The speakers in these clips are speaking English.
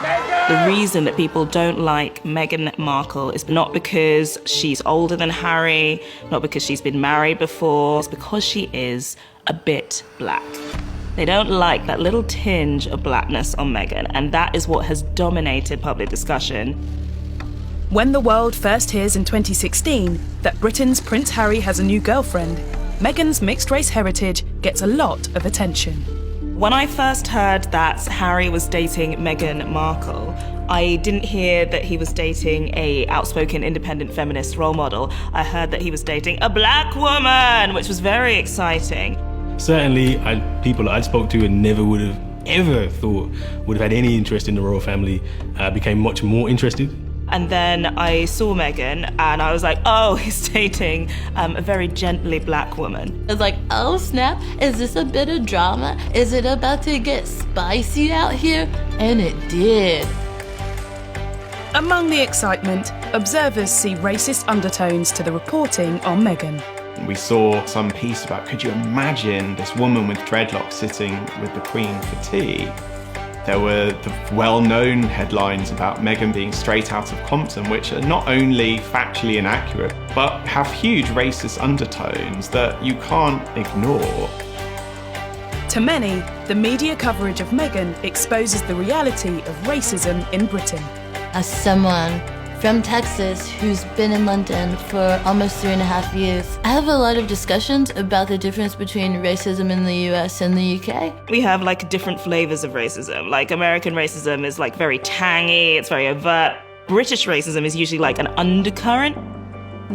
The reason that people don't like Meghan Markle is not because she's older than Harry, not because she's been married before, it's because she is a bit black. They don't like that little tinge of blackness on Meghan, and that is what has dominated public discussion. When the world first hears in 2016 that Britain's Prince Harry has a new girlfriend, Meghan's mixed-race heritage gets a lot of attention. When I first heard that Harry was dating Meghan Markle, I didn't hear that he was dating a outspoken independent feminist role model. I heard that he was dating a black woman, which was very exciting. Certainly, people I spoke to and never would have ever thought would have had any interest in the royal family became much more interested. And then I saw Meghan and I was like, oh, he's dating a very gently black woman. I was like, oh snap, is this a bit of drama? Is it about to get spicy out here? And it did. Among the excitement, observers see racist undertones to the reporting on Meghan. We saw some piece about, could you imagine this woman with dreadlocks sitting with the Queen for tea? There were the well-known headlines about Meghan being straight out of Compton, which are not only factually inaccurate, but have huge racist undertones that you can't ignore. To many, the media coverage of Meghan exposes the reality of racism in Britain. As someone from Texas who's been in London for almost 3.5 years, I have a lot of discussions about the difference between racism in the US and the UK. We have like different flavors of racism. Like American racism is like very tangy, it's very overt. British racism is usually like an undercurrent.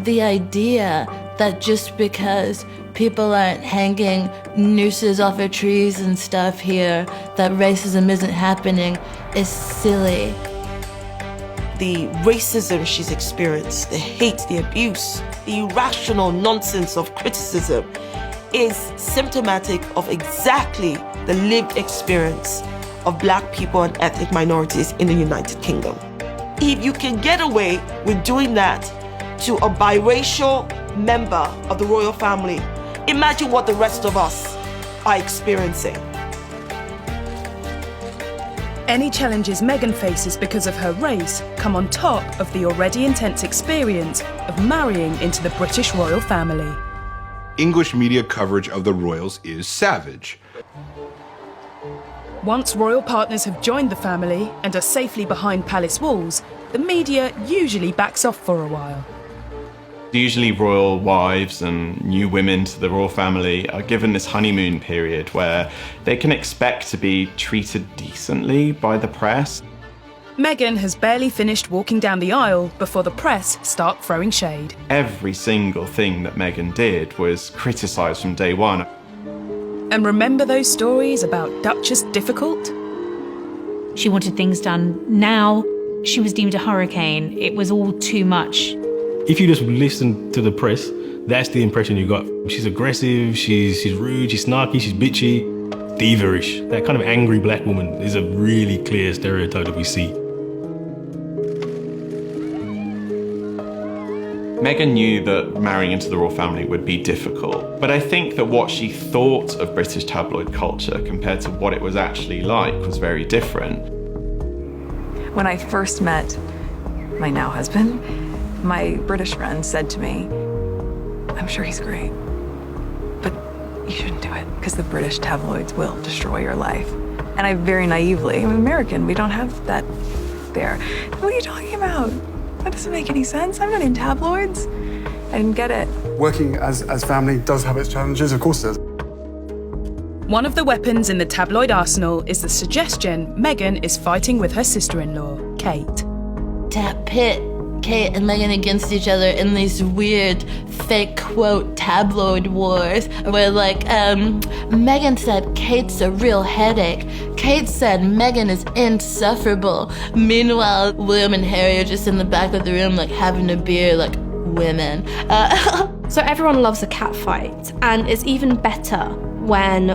The idea that just because people aren't hanging nooses off of trees and stuff here, that racism isn't happening is silly. The racism she's experienced, the hate, the abuse, the irrational nonsense of criticism is symptomatic of exactly the lived experience of black people and ethnic minorities in the United Kingdom. If you can get away with doing that to a biracial member of the royal family, imagine what the rest of us are experiencing. Any challenges Meghan faces because of her race come on top of the already intense experience of marrying into the British royal family. English media coverage of the royals is savage. Once royal partners have joined the family and are safely behind palace walls, the media usually backs off for a while. Usually royal wives and new women to the royal family are given this honeymoon period where they can expect to be treated decently by the press. Meghan has barely finished walking down the aisle before the press start throwing shade. Every single thing that Meghan did was criticised from day one. And remember those stories about Duchess Difficult? She wanted things done now. She was deemed a hurricane. It was all too much. If you just listen to the press, that's the impression you got. She's aggressive, she's rude, she's snarky, she's bitchy, diva-ish. That kind of angry black woman is a really clear stereotype that we see. Meghan knew that marrying into the royal family would be difficult, but I think that what she thought of British tabloid culture compared to what it was actually like was very different. When I first met my now husband, my British friend said to me, I'm sure he's great, but you shouldn't do it because the British tabloids will destroy your life. And I very naively, I'm American, we don't have that there. What are you talking about? That doesn't make any sense. I'm not in tabloids. I didn't get it. Working as family does have its challenges, of course it does. One of the weapons in the tabloid arsenal is the suggestion Meghan is fighting with her sister-in-law, Kate. To pit Kate and Meghan against each other in these weird fake quote tabloid wars where like Meghan said Kate's a real headache. Kate said Meghan is insufferable. Meanwhile, William and Harry are just in the back of the room like having a beer like women. So everyone loves a catfight, and it's even better when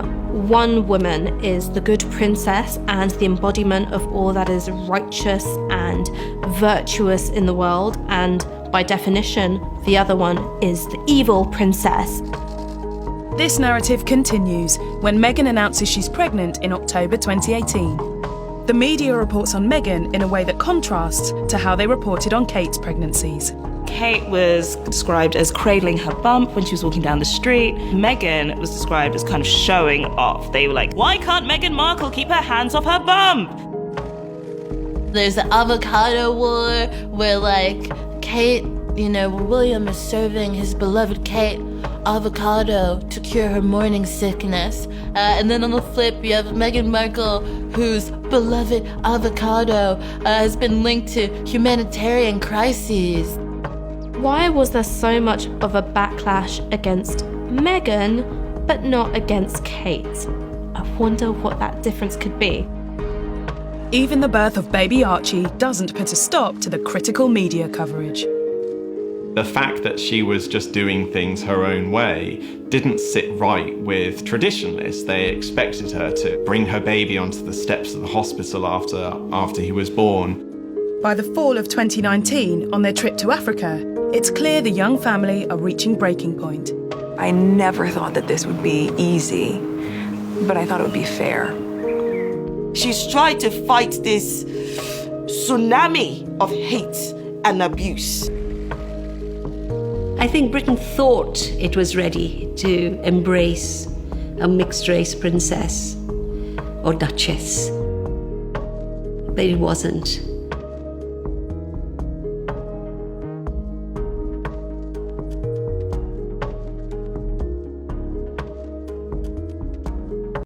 one woman is the good princess and the embodiment of all that is righteous and virtuous in the world, and by definition, the other one is the evil princess. This narrative continues when Meghan announces she's pregnant in October 2018. The media reports on Meghan in a way that contrasts to how they reported on Kate's pregnancies. Kate was described as cradling her bump when she was walking down the street. Meghan was described as kind of showing off. They were like, why can't Meghan Markle keep her hands off her bump? There's the avocado war where, like, Kate, William is serving his beloved Kate avocado to cure her morning sickness. And then on the flip, you have Meghan Markle, whose beloved avocado has been linked to humanitarian crises. Why was there so much of a backlash against Meghan, but not against Kate? I wonder what that difference could be. Even the birth of baby Archie doesn't put a stop to the critical media coverage. The fact that she was just doing things her own way didn't sit right with traditionalists. They expected her to bring her baby onto the steps of the hospital after he was born. By the fall of 2019, on their trip to Africa, it's clear the young family are reaching breaking point. I never thought that this would be easy, but I thought it would be fair. She's tried to fight this tsunami of hate and abuse. I think Britain thought it was ready to embrace a mixed-race princess or duchess, but it wasn't.